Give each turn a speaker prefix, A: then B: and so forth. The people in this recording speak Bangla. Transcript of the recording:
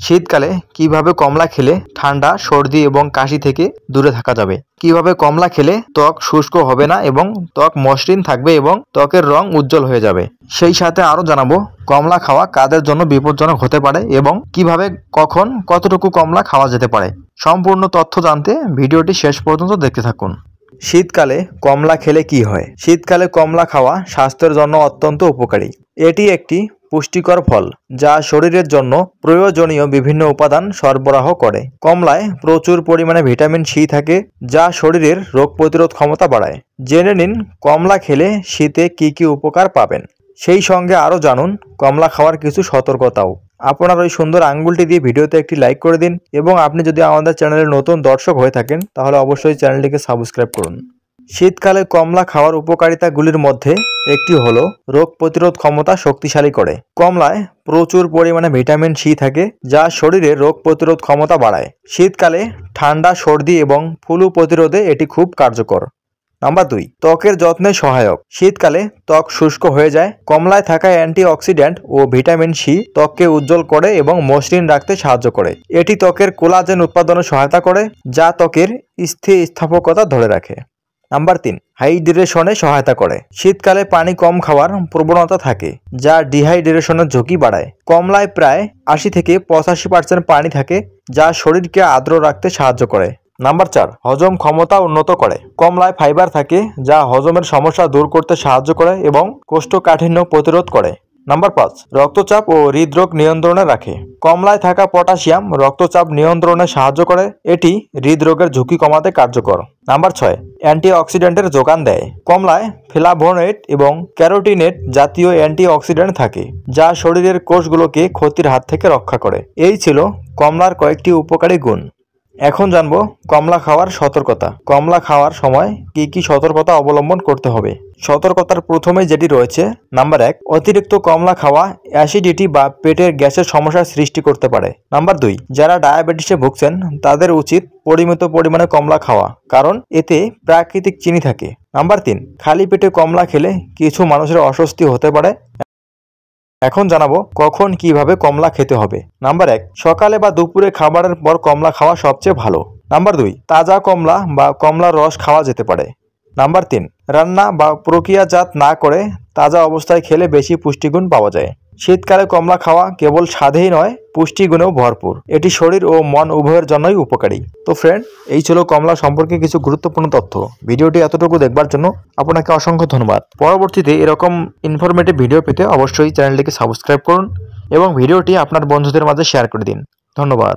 A: শীতকালে কিভাবে কমলা খেলে ঠান্ডা, সর্দি এবং কাশি থেকে দূরে থাকা যাবে? কিভাবে কমলা খেলে ত্বক শুষ্ক হবে না এবং ত্বক মসৃণ থাকবে এবং ত্বকের রং উজ্জ্বল হয়ে যাবে? সেই সাথে আরও জানাবো কমলা খাওয়া কাদের জন্য বিপজ্জনক হতে পারে এবং কিভাবে, কখন, কতটুকু কমলা খাওয়া যেতে পারে। সম্পূর্ণ তথ্য জানতে ভিডিওটি শেষ পর্যন্ত দেখতে থাকুন। শীতকালে কমলা খেলে কি হয়? শীতকালে কমলা খাওয়া স্বাস্থ্যের জন্য অত্যন্ত উপকারী। এটি একটি পুষ্টিকর ফল যা শরীরের জন্য প্রয়োজনীয় বিভিন্ন উপাদান সরবরাহ করে। কমলায় প্রচুর পরিমাণে ভিটামিন সি থাকে যা শরীরের রোগ প্রতিরোধ ক্ষমতা বাড়ায়। জেনে নিন কমলা খেলে শীতে কি কি উপকার পাবেন। সেই সঙ্গে আরও জানুন কমলা খাওয়ার কিছু সতর্কতাও। আপনার ওই সুন্দর আঙ্গুলটি দিয়ে ভিডিওতে একটি লাইক করে দিন এবং আপনি যদি আমাদের চ্যানেলের নতুন দর্শক হয়ে থাকেন তাহলে অবশ্যই চ্যানেলটিকে সাবস্ক্রাইব করুন। শীতকালে কমলা খাওয়ার উপকারিতাগুলির মধ্যে একটি হলো রোগ প্রতিরোধ ক্ষমতা শক্তিশালী করে। কমলায় প্রচুর পরিমাণে ভিটামিন সি থাকে যা শরীরের রোগ প্রতিরোধ ক্ষমতা বাড়ায়। শীতকালে ঠান্ডা, সর্দি এবং ফ্লু প্রতিরোধে এটি খুব কার্যকর। নাম্বার 2, ত্বকের যত্নে সহায়ক। শীতকালে ত্বক শুষ্ক হয়ে যায়। কমলায় থাকা অ্যান্টিঅক্সিডেন্ট ও ভিটামিন সি ত্বককে উজ্জ্বল করে এবং মসৃণ রাখতে সাহায্য করে। এটি ত্বকের কোলাজেন উৎপাদনে সহায়তা করে যা ত্বকের স্থিতিস্থাপকতা ধরে রাখে। নাম্বার 3, হাইড্রেশনে সহায়তা করে। শীতকালে পানি কম খাওয়ার প্রবণতা থাকে যা ডিহাইড্রেশনের ঝুঁকি বাড়ায়। কমলায় প্রায় 80 থেকে 85% পানি থাকে যা শরীরকে আর্দ্র রাখতে সাহায্য করে। নাম্বার 4, হজম ক্ষমতা উন্নত করে। কমলায় ফাইবার থাকে যা হজমের সমস্যা দূর করতে সাহায্য করে এবং কোষ্ঠকাঠিন্য প্রতিরোধ করে। নাম্বার 5, রক্তচাপ ও হৃদরোগ নিয়ন্ত্রণে রাখে। কমলায় থাকা পটাশিয়াম রক্তচাপ নিয়ন্ত্রণে সাহায্য করে। এটি হৃদরোগের ঝুঁকি কমাতে কার্যকর। নাম্বার 6, অ্যান্টিঅক্সিডেন্টের যোগান দেয়। কমলায় ফ্লাভোনেট এবং ক্যারোটিনেট জাতীয় অ্যান্টিঅক্সিডেন্ট থাকে যা শরীরের কোষগুলোকে ক্ষতির হাত থেকে রক্ষা করে। এই ছিল কমলার কয়েকটি উপকারী গুণ। এখন জানবো কমলা খাওয়ার সতর্কতা। কমলা খাওয়ার সময় কি কি সতর্কতা অবলম্বন করতে হবে। সতর্কতার প্রথমে যেটি রয়েছে, নাম্বার 1, অতিরিক্ত কমলা খাওয়া অ্যাসিডিটি বা পেটের গ্যাসের সমস্যার সৃষ্টি করতে পারে। নাম্বার 2, যারা ডায়াবেটিসে ভুগছেন তাদের উচিত পরিমিত পরিমাণে কমলা খাওয়া কারণ এতে প্রাকৃতিক চিনি থাকে। নাম্বার 3, খালি পেটে কমলা খেলে কিছু মানুষের অস্বস্তি হতে পারে। এখন জানাবো কখন কিভাবে কমলা খেতে হবে। নাম্বার 1, সকালে বা দুপুরে খাবারের পর কমলা খাওয়া সবচেয়ে ভালো। নাম্বার 2, তাজা কমলা বা কমলার রস খাওয়া যেতে পারে। নাম্বার 3, রান্না বা প্রক্রিয়াজাত না করে তাজা অবস্থায় খেলে বেশি পুষ্টিগুণ পাওয়া যায়। শীতকালে কমলা খাওয়া কেবল স্বাদেই নয়, পুষ্টিগুণেও ভরপুর। এটি শরীর ও মন উভয়ের জন্যই উপকারী। তো ফ্রেন্ড, এই ছিল কমলা সম্পর্কে কিছু গুরুত্বপূর্ণ তথ্য। ভিডিওটি এতটুকু দেখবার জন্য আপনাকে অসংখ্য ধন্যবাদ। পরবর্তীতে এরকম ইনফরমেটিভ ভিডিও পেতে অবশ্যই চ্যানেলটিকে সাবস্ক্রাইব করুন এবং ভিডিওটি আপনার বন্ধুদের মাঝে শেয়ার করে দিন। ধন্যবাদ।